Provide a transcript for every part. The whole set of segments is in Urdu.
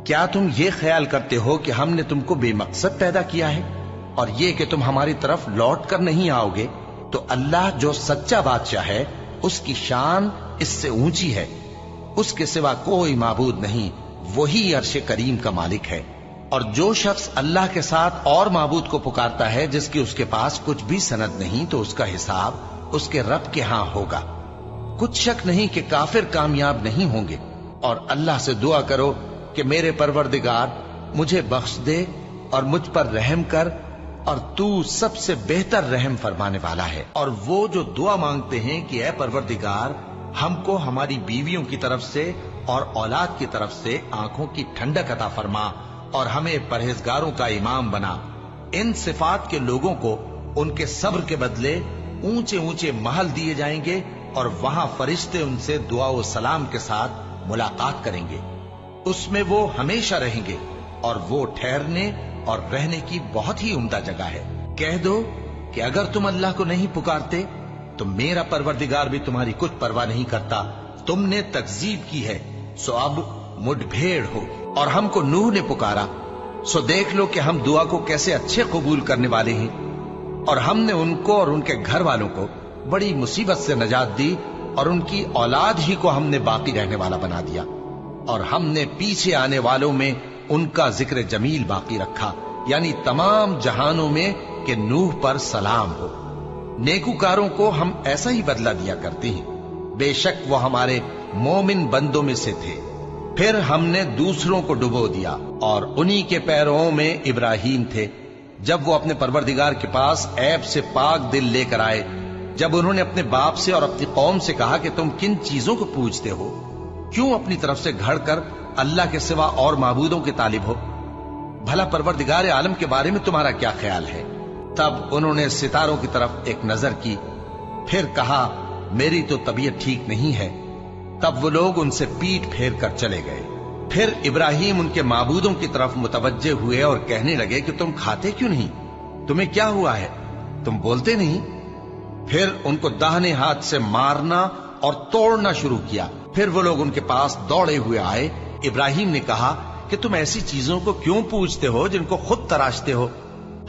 کیا تم یہ خیال کرتے ہو کہ ہم نے تم کو بے مقصد پیدا کیا ہے اور یہ کہ تم ہماری طرف لوٹ کر نہیں آؤ گے؟ تو اللہ جو سچا بادشاہ ہے اس کی شان اس سے اونچی ہے، اس کے سوا کوئی معبود نہیں، وہی عرش کریم کا مالک ہے۔ اور جو شخص اللہ کے ساتھ اور معبود کو پکارتا ہے جس کی اس کے پاس کچھ بھی سند نہیں، تو اس کا حساب اس کے رب کے ہاں ہوگا۔ کچھ شک نہیں کہ کافر کامیاب نہیں ہوں گے۔ اور اللہ سے دعا کرو کہ میرے پروردگار مجھے بخش دے اور مجھ پر رحم کر، اور تو سب سے بہتر رحم فرمانے والا ہے۔ اور وہ جو دعا مانگتے ہیں کہ اے پروردگار ہم کو ہماری بیویوں کی طرف سے اور اولاد کی طرف سے آنکھوں کی ٹھنڈک عطا فرما اور ہمیں پرہیزگاروں کا امام بنا، ان صفات کے لوگوں کو ان کے صبر کے بدلے اونچے اونچے محل دیے جائیں گے، اور وہاں فرشتے ان سے دعا و سلام کے ساتھ ملاقات کریں گے، اس میں وہ ہمیشہ رہیں گے، اور وہ ٹھہرنے اور رہنے کی بہت ہی عمدہ جگہ ہے۔ کہہ دو کہ اگر تم اللہ کو نہیں پکارتے تو میرا پروردگار بھی تمہاری کچھ پرواہ نہیں کرتا۔ تم نے تکذیب کی ہے سو اب مڈ بھیڑ ہو، اور ہم کو نوح نے پکارا سو دیکھ لو کہ ہم دعا کو کیسے اچھے قبول کرنے والے ہیں، اور ہم نے ان کو اور ان کے گھر والوں کو بڑی مصیبت سے نجات دی، اور ان کی اولاد ہی کو ہم نے باقی رہنے والا بنا دیا، اور ہم نے پیچھے آنے والوں میں ان کا ذکر جمیل باقی رکھا، یعنی تمام جہانوں میں کہ نوح پر سلام ہو۔ نیکوکاروں کو ہم ایسا ہی بدلہ دیا کرتے ہیں، بے شک وہ ہمارے مومن بندوں میں سے تھے۔ پھر ہم نے دوسروں کو ڈبو دیا، اور انہی کے پیروں میں ابراہیم تھے جب وہ اپنے پروردگار کے پاس عیب سے پاک دل لے کر آئے، جب انہوں نے اپنے باپ سے اور اپنی قوم سے کہا کہ تم کن چیزوں کو پوجتے ہو؟ کیوں اپنی طرف سے گھڑ کر اللہ کے سوا اور معبودوں کے طالب ہو؟ بھلا پروردگار عالم کے بارے میں تمہارا کیا خیال ہے؟ تب انہوں نے ستاروں کی طرف ایک نظر کی، پھر کہا میری تو طبیعت ٹھیک نہیں ہے۔ تب وہ لوگ ان سے پیٹ پھیر کر چلے گئے۔ پھر ابراہیم ان کے معبودوں کی طرف متوجہ ہوئے اور کہنے لگے کہ تم کھاتے کیوں نہیں؟ تمہیں کیا ہوا ہے؟ تم بولتے نہیں؟ پھر ان کو داہنے ہاتھ سے مارنا اور توڑنا شروع کیا۔ پھر وہ لوگ ان کے پاس دوڑے ہوئے آئے۔ ابراہیم نے کہا کہ تم ایسی چیزوں کو کیوں پوجتے ہو جن کو خود تراشتے ہو؟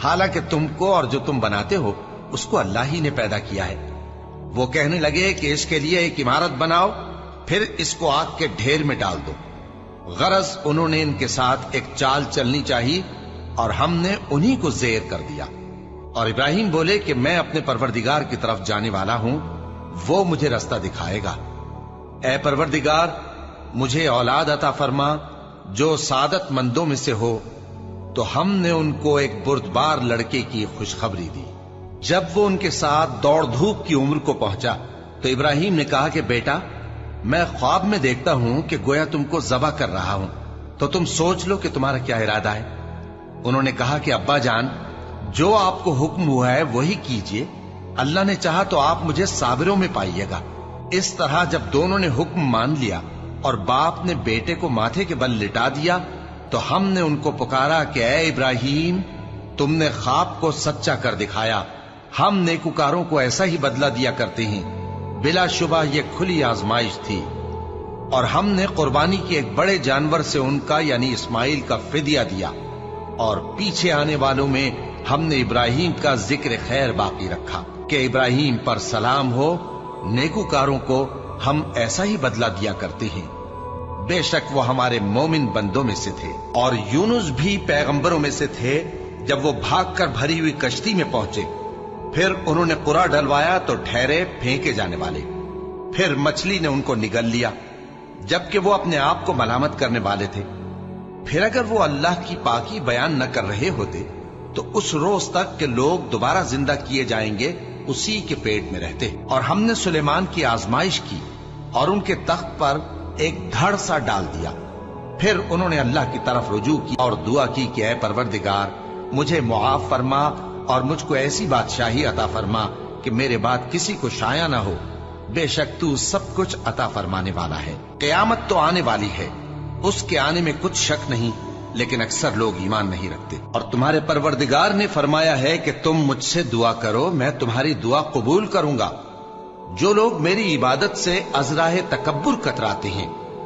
حالانکہ تم کو اور جو تم بناتے ہو اس کو اللہ ہی نے پیدا کیا ہے۔ وہ کہنے لگے کہ اس کے لیے ایک عمارت بناؤ، پھر اس کو آگ کے ڈھیر میں ڈال دو۔ غرض انہوں نے ان کے ساتھ ایک چال چلنی چاہی، اور ہم نے انہی کو زیر کر دیا۔ اور ابراہیم بولے کہ میں اپنے پروردگار کی طرف جانے والا ہوں، وہ مجھے رستہ دکھائے گا۔ اے پروردگار مجھے اولاد عطا فرما جو سعادت مندوں میں سے ہو۔ تو ہم نے ان کو ایک بردبار لڑکے کی خوشخبری دی۔ جب وہ ان کے ساتھ دوڑ دھوپ کی عمر کو پہنچا تو ابراہیم نے کہا کہ بیٹا میں خواب میں دیکھتا ہوں کہ گویا تم کو ذبح کر رہا ہوں، تو تم سوچ لو کہ تمہارا کیا ارادہ ہے۔ انہوں نے کہا کہ ابا جان جو آپ کو حکم ہوا ہے وہی کیجئے، اللہ نے چاہا تو آپ مجھے صابروں میں پائیے گا۔ اس طرح جب دونوں نے حکم مان لیا اور باپ نے بیٹے کو ماتھے کے بل لٹا دیا، تو ہم نے ان کو پکارا کہ اے ابراہیم تم نے خواب کو سچا کر دکھایا، ہم نیکوکاروں کو ایسا ہی بدلہ دیا کرتے ہیں، بلا شبہ یہ کھلی آزمائش تھی۔ اور ہم نے قربانی کی ایک بڑے جانور سے ان کا یعنی اسماعیل کا فدیہ دیا، اور پیچھے آنے والوں میں ہم نے ابراہیم کا ذکر خیر باقی رکھا کہ ابراہیم پر سلام ہو، نیکوکاروں کو ہم ایسا ہی بدلہ دیا کرتے ہیں، بے شک وہ ہمارے مومن بندوں میں سے تھے۔ اور یونس بھی پیغمبروں میں سے تھے۔ جب وہ بھاگ کر بھری ہوئی کشتی میں پہنچے، پھر انہوں نے قرا ڈلوایا تو ٹھہرے پھینکے جانے والے، پھر مچھلی نے ان کو نگل لیا جبکہ وہ اپنے آپ کو ملامت کرنے والے تھے۔ پھر اگر وہ اللہ کی پاکی بیان نہ کر رہے ہوتے تو اس روز تک کہ لوگ دوبارہ زندہ کیے جائیں گے اسی کے پیٹ میں رہتے۔ اور ہم نے سلیمان کی آزمائش کی اور ان کے تخت پر ایک دھڑ سا ڈال دیا۔ پھر انہوں نے اللہ کی طرف رجوع کی اور دعا کی کہ اے پروردگار مجھے معاف فرما اور مجھ کو ایسی بادشاہی عطا فرما کہ میرے بعد کسی کو شایع نہ ہو، بے شک تو سب کچھ عطا فرمانے والا ہے۔ قیامت تو آنے والی ہے، اس کے آنے میں کچھ شک نہیں، لیکن اکثر لوگ ایمان نہیں رکھتے۔ اور تمہارے پروردگار نے فرمایا ہے کہ تم مجھ سے دعا کرو، میں تمہاری دعا قبول کروں گا۔ جو لوگ میری عبادت سے ازراہ تکبر کتراتے ہیں